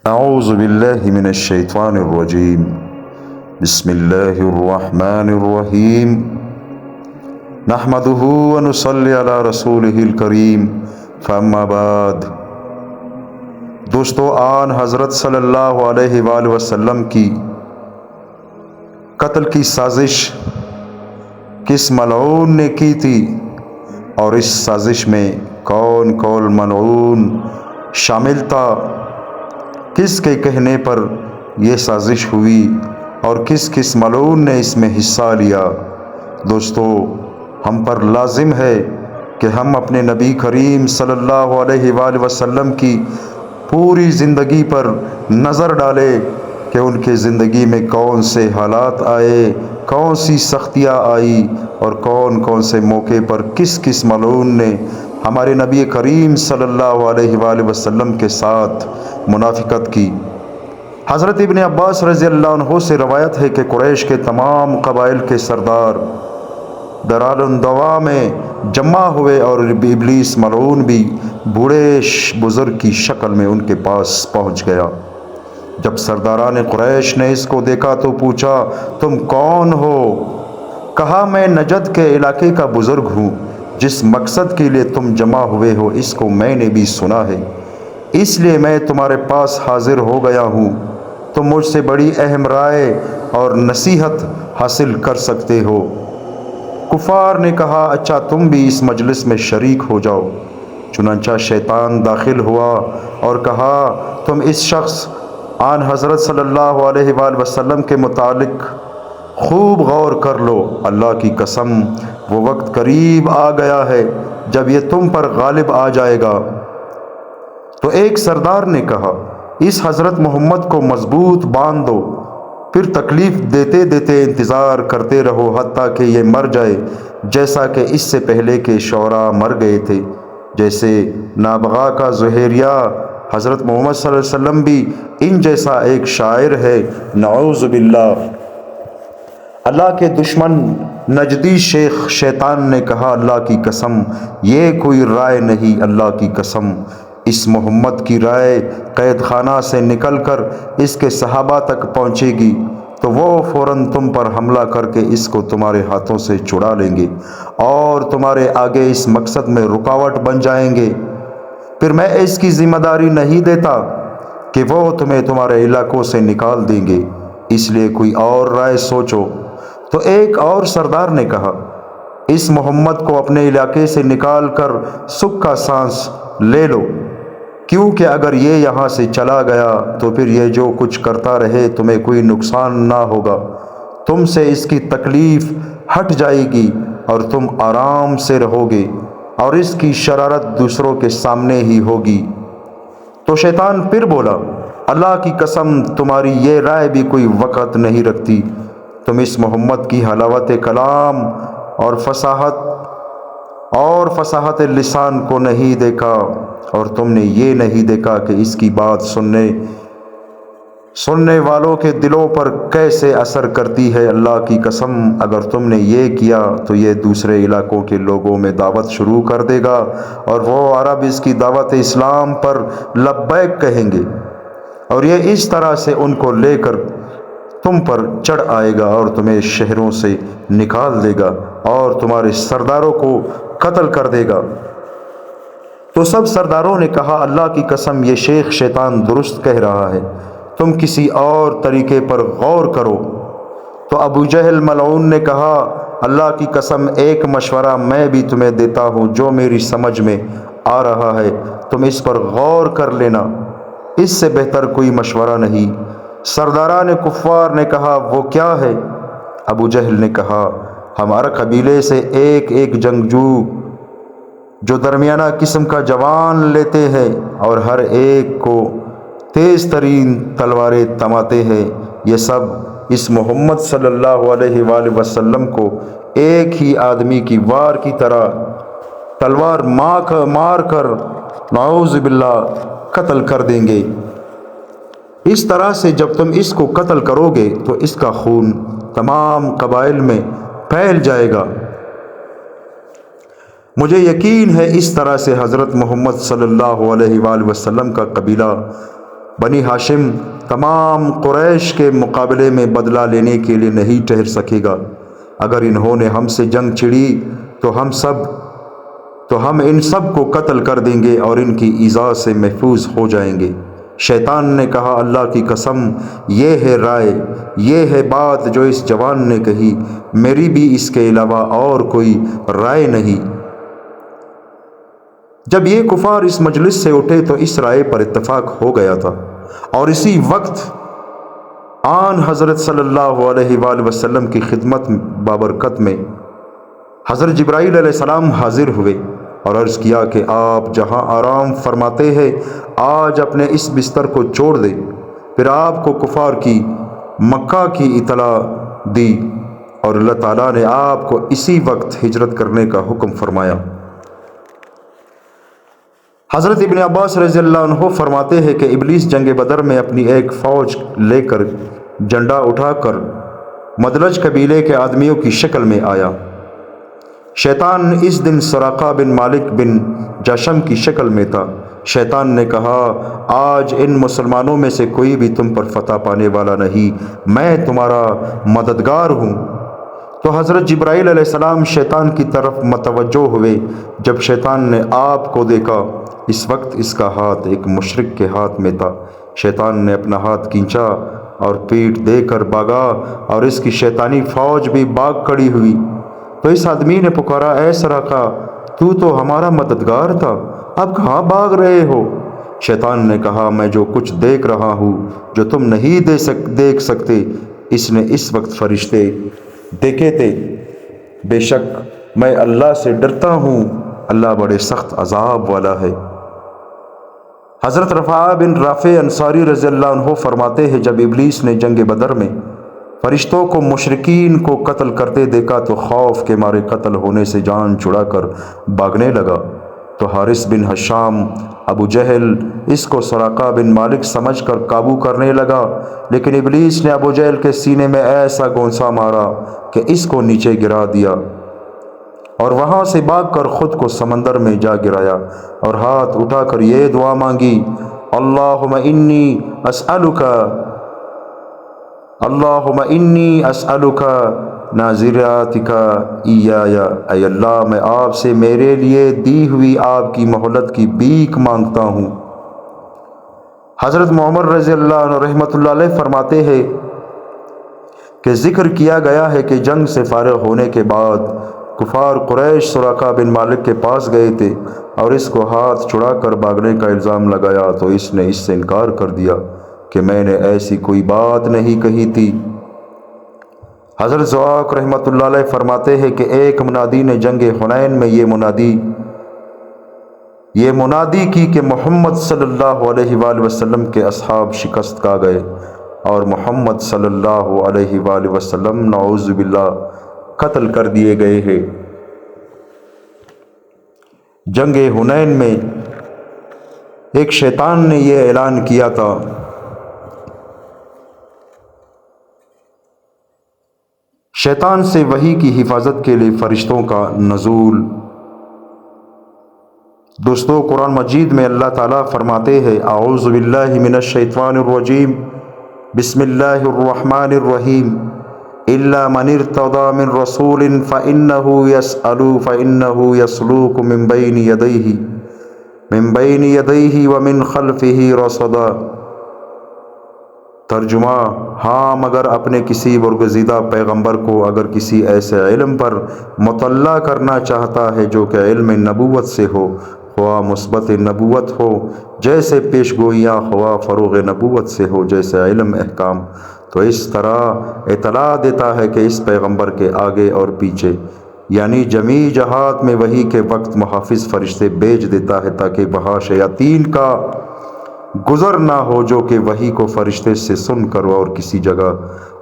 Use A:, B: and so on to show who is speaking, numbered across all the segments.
A: اعوذ باللہ من الشیطان الرجیم بسم اللہ الرحمن الرحیم نحمدہ ونصلی علی رسولہ الکریم فاما بعد۔ دوستو، آن حضرت صلی اللہ علیہ وآلہ وسلم کی قتل کی سازش کس ملعون نے کی تھی، اور اس سازش میں کون کون ملعون شامل تھا، کس کے کہنے پر یہ سازش ہوئی اور کس کس ملعون نے اس میں حصہ لیا۔ دوستو، ہم پر لازم ہے کہ ہم اپنے نبی کریم صلی اللہ علیہ وآلہ وسلم کی پوری زندگی پر نظر ڈالیں کہ ان کے زندگی میں کون سے حالات آئے، کون سی سختیاں آئی، اور کون کون سے موقع پر کس کس ملعون نے ہمارے نبی کریم صلی اللہ علیہ وآلہ وسلم کے ساتھ منافقت کی۔ حضرت ابن عباس رضی اللہ عنہ سے روایت ہے کہ قریش کے تمام قبائل کے سردار دارالندوا میں جمع ہوئے، اور ابلیس ملعون بھی بوڑھے بزرگ کی شکل میں ان کے پاس پہنچ گیا۔ جب سرداران قریش نے اس کو دیکھا تو پوچھا، تم کون ہو؟ کہا، میں نجد کے علاقے کا بزرگ ہوں، جس مقصد کے لیے تم جمع ہوئے ہو اس کو میں نے بھی سنا ہے، اس لیے میں تمہارے پاس حاضر ہو گیا ہوں۔ تم مجھ سے بڑی اہم رائے اور نصیحت حاصل کر سکتے ہو۔ کفار نے کہا، اچھا تم بھی اس مجلس میں شریک ہو جاؤ۔ چنانچہ شیطان داخل ہوا اور کہا، تم اس شخص آن حضرت صلی اللہ علیہ وآلہ وسلم کے متعلق خوب غور کر لو۔ اللہ کی قسم، وہ وقت قریب آ گیا ہے جب یہ تم پر غالب آ جائے گا۔ تو ایک سردار نے کہا، اس حضرت محمد کو مضبوط باندھ دو، پھر تکلیف دیتے دیتے انتظار کرتے رہو حتیٰ کہ یہ مر جائے، جیسا کہ اس سے پہلے کے شعراء مر گئے تھے، جیسے نابغہ کا زہیریہ۔ حضرت محمد صلی اللہ علیہ وسلم بھی ان جیسا ایک شاعر ہے، نعوذ باللہ۔ اللہ کے دشمن نجدی شیخ شیطان نے کہا، اللہ کی قسم، یہ کوئی رائے نہیں، اللہ کی قسم، اس محمد کی رائے قید خانہ سے نکل کر اس کے صحابہ تک پہنچے گی تو وہ فوراً تم پر حملہ کر کے اس کو تمہارے ہاتھوں سے چھڑا لیں گے اور تمہارے آگے اس مقصد میں رکاوٹ بن جائیں گے۔ پھر میں اس کی ذمہ داری نہیں دیتا کہ وہ تمہیں تمہارے علاقوں سے نکال دیں گے، اس لیے کوئی اور رائے سوچو۔ تو ایک اور سردار نے کہا، اس محمد کو اپنے علاقے سے نکال کر سکھ کا سانس لے لو، کیونکہ اگر یہ یہاں سے چلا گیا تو پھر یہ جو کچھ کرتا رہے تمہیں کوئی نقصان نہ ہوگا، تم سے اس کی تکلیف ہٹ جائے گی اور تم آرام سے رہو گے، اور اس کی شرارت دوسروں کے سامنے ہی ہوگی۔ تو شیطان پھر بولا، اللہ کی قسم، تمہاری یہ رائے بھی کوئی وقت نہیں رکھتی۔ تم اس محمد کی حلاوت کلام اور فصاحت لسان کو نہیں دیکھا، اور تم نے یہ نہیں دیکھا کہ اس کی بات سننے والوں کے دلوں پر کیسے اثر کرتی ہے۔ اللہ کی قسم، اگر تم نے یہ کیا تو یہ دوسرے علاقوں کے لوگوں میں دعوت شروع کر دے گا، اور وہ عرب اس کی دعوت اسلام پر لبیک کہیں گے، اور یہ اس طرح سے ان کو لے کر تم پر چڑھ آئے گا اور تمہیں شہروں سے نکال دے گا اور تمہارے سرداروں کو قتل کر دے گا۔ تو سب سرداروں نے کہا، اللہ کی قسم، یہ شیخ شیطان درست کہہ رہا ہے، تم کسی اور طریقے پر غور کرو۔ تو ابو جہل ملعون نے کہا، اللہ کی قسم، ایک مشورہ میں بھی تمہیں دیتا ہوں جو میری سمجھ میں آ رہا ہے، تم اس پر غور کر لینا، اس سے بہتر کوئی مشورہ نہیں۔ سرداران کفار نے کہا، وہ کیا ہے؟ ابو جہل نے کہا، ہمارے قبیلے سے ایک جنگجو جو درمیانہ قسم کا جوان لیتے ہیں اور ہر ایک کو تیز ترین تلواریں تماتے ہیں، یہ سب اس محمد صلی اللہ علیہ وآلہ وسلم کو ایک ہی آدمی کی وار کی طرح تلوار مار کر نعوذ باللہ قتل کر دیں گے۔ اس طرح سے جب تم اس کو قتل کرو گے تو اس کا خون تمام قبائل میں پھیل جائے گا۔ مجھے یقین ہے اس طرح سے حضرت محمد صلی اللہ علیہ وآلہ وسلم کا قبیلہ بنی ہاشم تمام قریش کے مقابلے میں بدلہ لینے کے لیے نہیں ٹھہر سکے گا۔ اگر انہوں نے ہم سے جنگ چھڑی تو ہم ان سب کو قتل کر دیں گے اور ان کی ایذا سے محفوظ ہو جائیں گے۔ شیطان نے کہا، اللہ کی قسم، یہ ہے رائے، یہ ہے بات جو اس جوان نے کہی، میری بھی اس کے علاوہ اور کوئی رائے نہیں۔ جب یہ کفار اس مجلس سے اٹھے تو اس رائے پر اتفاق ہو گیا تھا، اور اسی وقت آن حضرت صلی اللہ علیہ وآلہ وسلم کی خدمت بابرکت میں حضرت جبرائیل علیہ السلام حاضر ہوئے اور عرض کیا کہ آپ جہاں آرام فرماتے ہیں آج اپنے اس بستر کو چھوڑ دیں۔ پھر آپ کو کفار کی مکہ کی اطلاع دی اور اللہ تعالیٰ نے آپ کو اسی وقت ہجرت کرنے کا حکم فرمایا۔ حضرت ابن عباس رضی اللہ عنہ فرماتے ہیں کہ ابلیس جنگ بدر میں اپنی ایک فوج لے کر جھنڈا اٹھا کر مدلج قبیلے کے آدمیوں کی شکل میں آیا۔ شیطان اس دن سراقہ بن مالک بن جشم کی شکل میں تھا۔ شیطان نے کہا، آج ان مسلمانوں میں سے کوئی بھی تم پر فتح پانے والا نہیں، میں تمہارا مددگار ہوں۔ تو حضرت جبرائیل علیہ السلام شیطان کی طرف متوجہ ہوئے۔ جب شیطان نے آپ کو دیکھا، اس وقت اس کا ہاتھ ایک مشرک کے ہاتھ میں تھا۔ شیطان نے اپنا ہاتھ کھینچا اور پیٹھ دے کر بھاگا، اور اس کی شیطانی فوج بھی بھاگ کھڑی ہوئی۔ تو اس آدمی نے پکارا، اے سراقہ، تو ہمارا مددگار تھا، اب کہاں بھاگ رہے ہو؟ شیطان نے کہا، میں جو کچھ دیکھ رہا ہوں جو تم نہیں دیکھ سکتے، اس نے اس وقت فرشتے دیکھے تھے۔ بے شک میں اللہ سے ڈرتا ہوں، اللہ بڑے سخت عذاب والا ہے۔ حضرت رفاعہ بن رافع انصاری رضی اللہ عنہ فرماتے ہیں، جب ابلیس نے جنگ بدر میں فرشتوں کو مشرکین کو قتل کرتے دیکھا تو خوف کے مارے قتل ہونے سے جان چھڑا کر بھاگنے لگا۔ تو حارث بن ہشام ابو جہل اس کو سراقہ بن مالک سمجھ کر قابو کرنے لگا، لیکن ابلیس نے ابو جہل کے سینے میں ایسا گونسا مارا کہ اس کو نیچے گرا دیا، اور وہاں سے بھاگ کر خود کو سمندر میں جا گرایا اور ہاتھ اٹھا کر یہ دعا مانگی، اللہم انی اسألک ناظراتک ایایا، اے اللہ میں آپ سے میرے لیے دی ہوئی آپ کی مہلت کی بھیک مانگتا ہوں۔ حضرت معمر رضی اللہ عنہ رحمۃ اللہ علیہ فرماتے ہیں کہ ذکر کیا گیا ہے کہ جنگ سے فارغ ہونے کے بعد کفار قریش سراقہ بن مالک کے پاس گئے تھے اور اس کو ہاتھ چھڑا کر بھاگنے کا الزام لگایا، تو اس نے اس سے انکار کر دیا کہ میں نے ایسی کوئی بات نہیں کہی تھی۔ حضرت ضحاک رحمۃ اللہ علیہ فرماتے ہیں کہ ایک منادی نے جنگ حنین میں یہ منادی کی کہ محمد صلی اللہ علیہ وآلہ وسلم کے اصحاب شکست کھا گئے اور محمد صلی اللہ علیہ وآلہ وسلم نعوذ باللہ قتل کر دیے گئے ہیں۔ جنگ حنین میں ایک شیطان نے یہ اعلان کیا تھا، شیطان سے وحی کی حفاظت کے لیے فرشتوں کا نزول۔ دوستو، قرآن مجید میں اللہ تعالیٰ فرماتے ہیں، اعوذ باللہ من الشیطان الرجیم، بسم اللہ الرحمن الرحیم، الا من ارتضى من رسول فإنه يسلك من بين يديه ومن خلفه رصدا۔ ترجمہ، ہاں مگر اپنے کسی برگزیدہ پیغمبر کو اگر کسی ایسے علم پر مطلع کرنا چاہتا ہے جو کہ علم نبوت سے ہو، خواہ مثبت نبوت ہو جیسے پیشگوئیاں، خواہ فروغ نبوت سے ہو جیسے علم احکام، تو اس طرح اطلاع دیتا ہے کہ اس پیغمبر کے آگے اور پیچھے یعنی جمیع جہات میں وحی کے وقت محافظ فرشتے بھیج دیتا ہے تاکہ وہاں شیاطین کا گزر نہ ہو جو کہ وحی کو فرشتے سے سن کر اور کسی جگہ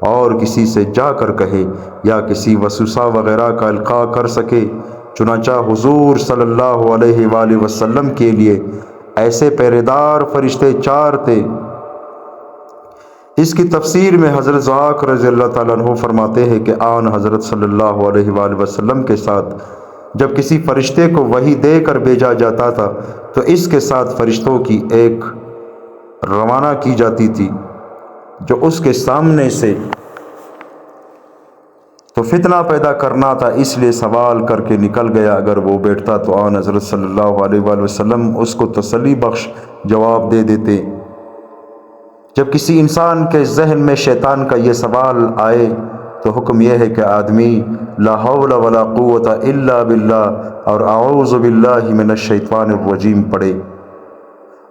A: اور کسی سے جا کر کہے یا کسی وسوسہ وغیرہ کا القاء کر سکے۔ چنانچہ حضور صلی اللہ علیہ وآلہ وسلم کے لیے ایسے پہرے دار فرشتے 4 تھے۔ اس کی تفسیر میں حضرت ضحاک رضی اللہ تعالیٰ عنہ فرماتے ہیں کہ آن حضرت صلی اللہ علیہ وآلہ وسلم کے ساتھ جب کسی فرشتے کو وحی دے کر بھیجا جاتا تھا تو اس کے ساتھ فرشتوں کی ایک روانہ کی جاتی تھی جو اس کے سامنے سے تو فتنہ پیدا کرنا تھا، اس لیے سوال کر کے نکل گیا۔ اگر وہ بیٹھتا تو آن حضرت صلی اللہ علیہ وآلہ وسلم اس کو تسلی بخش جواب دے دیتے۔ جب کسی انسان کے ذہن میں شیطان کا یہ سوال آئے تو حکم یہ ہے کہ آدمی لا حول ولا قوت الا باللہ اور اعوذ باللہ من الشیطان الرجیم پڑھے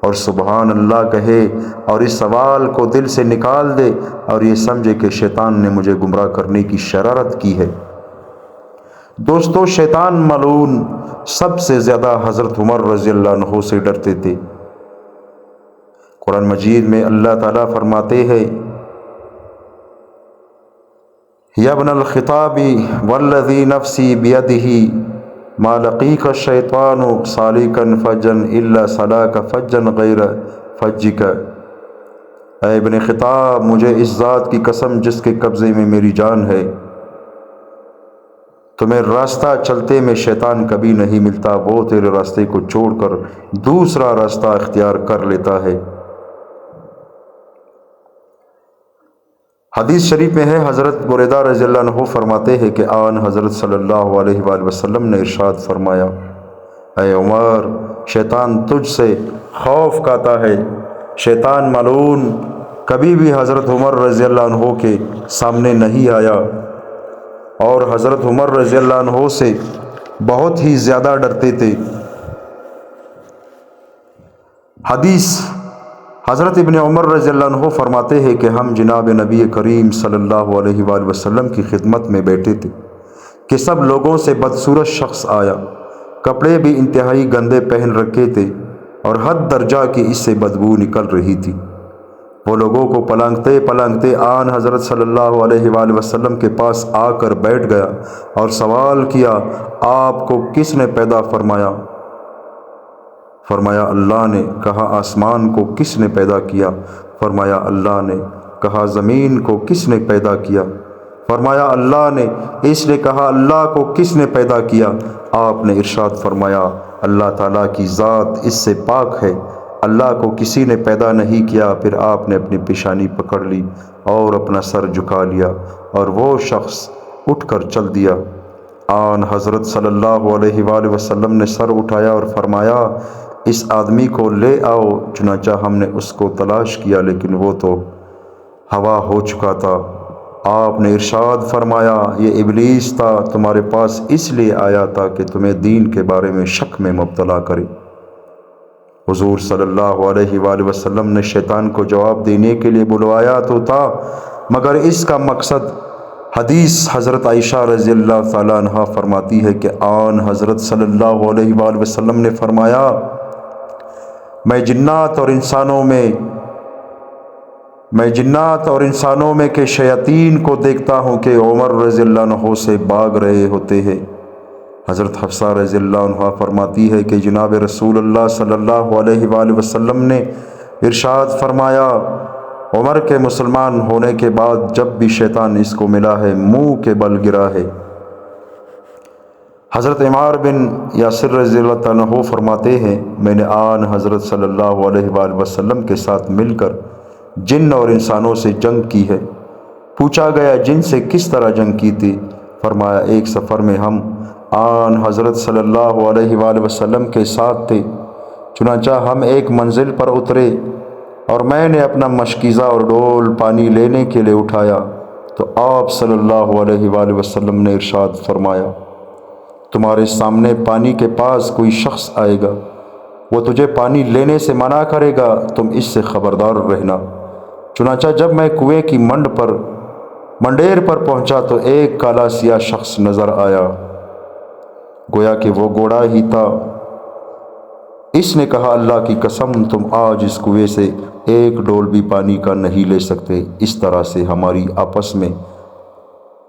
A: اور سبحان اللہ کہے اور اس سوال کو دل سے نکال دے اور یہ سمجھے کہ شیطان نے مجھے گمراہ کرنے کی شرارت کی ہے۔ دوستو، شیطان ملعون سب سے زیادہ حضرت عمر رضی اللہ عنہ سے ڈرتے تھے۔ قرآن مجید میں اللہ تعالیٰ فرماتے ہیں یا ابن الخطاب والذی نفسی بیدہ ما لقیک الشیطان سالکا فجا الا سلاک فجا غیر فجک۔ اے ابن خطاب، مجھے اس ذات کی قسم جس کے قبضے میں میری جان ہے، تمہیں راستہ چلتے میں شیطان کبھی نہیں ملتا، وہ تیرے راستے کو چھوڑ کر دوسرا راستہ اختیار کر لیتا ہے۔ حدیث شریف میں ہے، حضرت بریدہ رضی اللہ عنہ فرماتے ہیں کہ آن حضرت صلی اللہ علیہ وآلہ وسلم نے ارشاد فرمایا، اے عمر، شیطان تجھ سے خوف کھاتا ہے۔ شیطان ملعون کبھی بھی حضرت عمر رضی اللہ عنہ کے سامنے نہیں آیا اور حضرت عمر رضی اللہ عنہ سے بہت ہی زیادہ ڈرتے تھے۔ حدیث حضرت ابن عمر رضی اللہ عنہ فرماتے ہیں کہ ہم جناب نبی کریم صلی اللہ علیہ وآلہ وسلم کی خدمت میں بیٹھے تھے کہ سب لوگوں سے بدصورت شخص آیا، کپڑے بھی انتہائی گندے پہن رکھے تھے اور حد درجہ کی اس سے بدبو نکل رہی تھی۔ وہ لوگوں کو پلانگتے پلانگتے آن حضرت صلی اللہ علیہ وآلہ وسلم کے پاس آ کر بیٹھ گیا اور سوال کیا، آپ کو کس نے پیدا فرمایا؟ فرمایا اللہ نے۔ کہا آسمان کو کس نے پیدا کیا؟ فرمایا اللہ نے۔ کہا زمین کو کس نے پیدا کیا؟ فرمایا اللہ نے۔ اس نے کہا اللہ کو کس نے پیدا کیا؟ آپ نے ارشاد فرمایا اللہ تعالیٰ کی ذات اس سے پاک ہے، اللہ کو کسی نے پیدا نہیں کیا۔ پھر آپ نے اپنی پیشانی پکڑ لی اور اپنا سر جھکا لیا اور وہ شخص اٹھ کر چل دیا۔ آن حضرت صلی اللہ علیہ وآلہ وسلم نے سر اٹھایا اور فرمایا اس آدمی کو لے آؤ۔ چنانچہ ہم نے اس کو تلاش کیا لیکن وہ تو ہوا ہو چکا تھا۔ آپ نے ارشاد فرمایا یہ ابلیس تھا، تمہارے پاس اس لیے آیا تھا کہ تمہیں دین کے بارے میں شک میں مبتلا کرے۔ حضور صلی اللہ علیہ وآلہ وسلم نے شیطان کو جواب دینے کے لیے بلوایا تو تھا، مگر اس کا مقصد حدیث حضرت عائشہ رضی اللہ تعالیٰ عنہ فرماتی ہے کہ آن حضرت صلی اللہ علیہ وآلہ وسلم نے فرمایا میں جنات اور انسانوں میں کے شیاطین کو دیکھتا ہوں کہ عمر رضی اللہ عنہ سے بھاگ رہے ہوتے ہیں۔ حضرت حفصہ رضی اللہ عنہ فرماتی ہے کہ جناب رسول اللہ صلی اللہ علیہ وآلہ وسلم نے ارشاد فرمایا عمر کے مسلمان ہونے کے بعد جب بھی شیطان اس کو ملا ہے منہ کے بل گرا ہے۔ حضرت عمار بن یاسر رضی اللہ عنہ فرماتے ہیں میں نے آن حضرت صلی اللہ علیہ وآلہ وسلم کے ساتھ مل کر جن اور انسانوں سے جنگ کی ہے۔ پوچھا گیا جن سے کس طرح جنگ کی تھی؟ فرمایا ایک سفر میں ہم آن حضرت صلی اللہ علیہ وآلہ وسلم کے ساتھ تھے، چنانچہ ہم ایک منزل پر اترے اور میں نے اپنا مشکیزہ اور ڈول پانی لینے کے لیے اٹھایا تو آپ صلی اللہ علیہ وآلہ وسلم نے ارشاد فرمایا تمہارے سامنے پانی کے پاس کوئی شخص آئے گا، وہ تجھے پانی لینے سے منع کرے گا، تم اس سے خبردار رہنا۔ چنانچہ جب میں کنویں کی منڈیر پر پہنچا تو ایک کالا سیاہ شخص نظر آیا، گویا کہ وہ گھوڑا ہی تھا۔ اس نے کہا اللہ کی قسم تم آج اس کنویں سے ایک ڈول بھی پانی کا نہیں لے سکتے۔ اس طرح سے ہماری آپس میں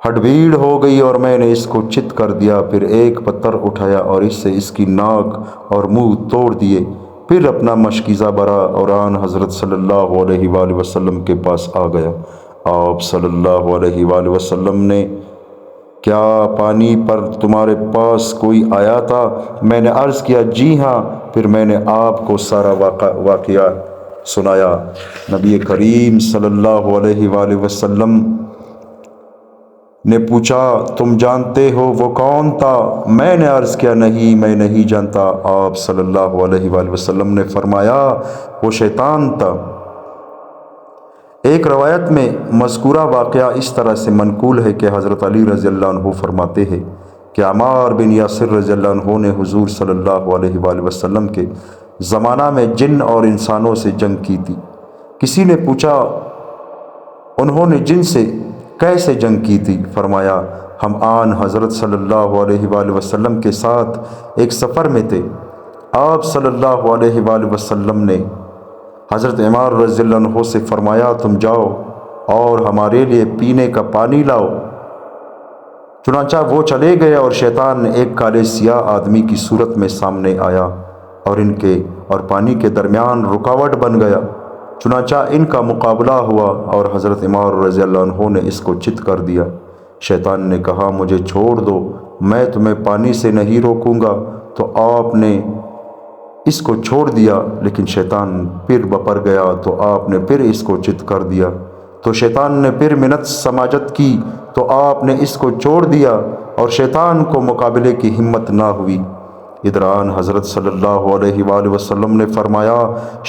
A: ہڈ بھیڑ ہو گئی اور میں نے اس کو چت کر دیا، پھر ایک پتھر اٹھایا اور اس سے اس کی ناک اور منہ توڑ دیے، پھر اپنا مشکیزہ بھرا اور آن حضرت صلی اللہ علیہ وآلہ وسلم کے پاس آ گیا۔ آپ صلی اللہ علیہ وآلہ وسلم نے کیا پانی پر تمہارے پاس کوئی آیا تھا؟ میں نے عرض کیا جی ہاں۔ پھر میں نے آپ کو سارا واقعہ سنایا۔ نبی کریم صلی اللہ علیہ وآلہ وسلم نے پوچھا تم جانتے ہو وہ کون تھا؟ میں نے عرض کیا نہیں میں نہیں جانتا۔ آپ صلی اللہ علیہ وآلہ وسلم نے فرمایا وہ شیطان تھا۔ ایک روایت میں مذکورہ واقعہ اس طرح سے منقول ہے کہ حضرت علی رضی اللہ عنہ فرماتے ہیں کہ عمار بن یاسر رضی اللہ عنہ نے حضور صلی اللہ علیہ وآلہ وسلم کے زمانہ میں جن اور انسانوں سے جنگ کی تھی۔ کسی نے پوچھا انہوں نے جن سے کیسے جنگ کی تھی؟ فرمایا ہم آن حضرت صلی اللہ علیہ وآلہ وسلم کے ساتھ ایک سفر میں تھے۔ آپ صلی اللہ علیہ وآلہ وسلم نے حضرت عمار رضی اللہ عنہ سے فرمایا تم جاؤ اور ہمارے لیے پینے کا پانی لاؤ۔ چنانچہ وہ چلے گئے اور شیطان ایک کالے سیاہ آدمی کی صورت میں سامنے آیا اور ان کے اور پانی کے درمیان رکاوٹ بن گیا۔ چنانچہ ان کا مقابلہ ہوا اور حضرت عمار رضی اللہ عنہ نے اس کو چت کر دیا۔ شیطان نے کہا مجھے چھوڑ دو، میں تمہیں پانی سے نہیں روکوں گا، تو آپ نے اس کو چھوڑ دیا، لیکن شیطان پھر بپر گیا تو آپ نے پھر اس کو چت کر دیا۔ تو شیطان نے پھر منت سماجت کی تو آپ نے اس کو چھوڑ دیا اور شیطان کو مقابلے کی ہمت نہ ہوئی۔ ادھر آن حضرت صلی اللہ علیہ وآلہ وسلم نے فرمایا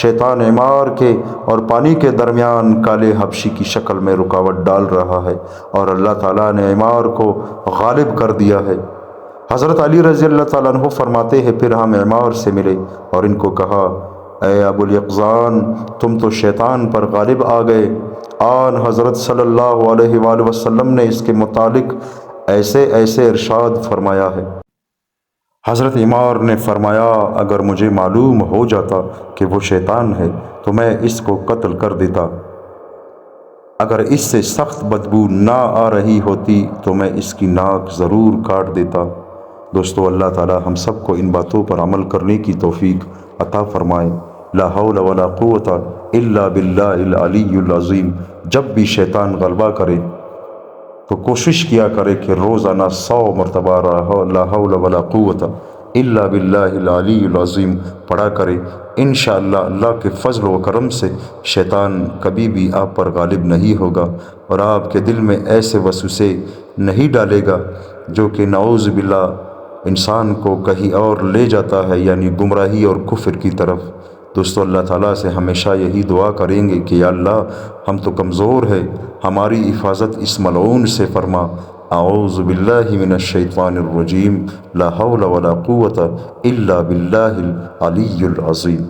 A: شیطان عمار کے اور پانی کے درمیان کالے حبشی کی شکل میں رکاوٹ ڈال رہا ہے اور اللہ تعالیٰ نے عمار کو غالب کر دیا ہے۔ حضرت علی رضی اللہ تعالیٰ عنہ فرماتے ہیں پھر ہم عمار سے ملے اور ان کو کہا اے ابو الیقظان تم تو شیطان پر غالب آ گئے۔ آن حضرت صلی اللہ علیہ وآلہ وسلم نے اس کے متعلق ایسے ایسے ارشاد فرمایا ہے۔ حضرت عمار نے فرمایا اگر مجھے معلوم ہو جاتا کہ وہ شیطان ہے تو میں اس کو قتل کر دیتا، اگر اس سے سخت بدبو نہ آ رہی ہوتی تو میں اس کی ناک ضرور کاٹ دیتا۔ دوستو اللہ تعالی ہم سب کو ان باتوں پر عمل کرنے کی توفیق عطا فرمائے۔ لا حول ولا قوت الا باللہ العلی العظیم۔ جب بھی شیطان غلبہ کرے تو کوشش کیا کرے کہ روزانہ 100 مرتبہ لا حول ولا قوت الا باللہ العلی العظیم پڑھا کرے۔ انشاءاللہ اللہ کے فضل و کرم سے شیطان کبھی بھی آپ پر غالب نہیں ہوگا اور آپ کے دل میں ایسے وسوسے نہیں ڈالے گا جو کہ نعوذ باللہ انسان کو کہیں اور لے جاتا ہے، یعنی گمراہی اور کفر کی طرف۔ دوستو اللہ تعالیٰ سے ہمیشہ یہی دعا کریں گے کہ یا اللہ ہم تو کمزور ہیں، ہماری حفاظت اس ملعون سے فرما۔ اعوذ باللہ من الشیطان الرجیم، لا حول ولا قوت الا باللہ العلی العظیم۔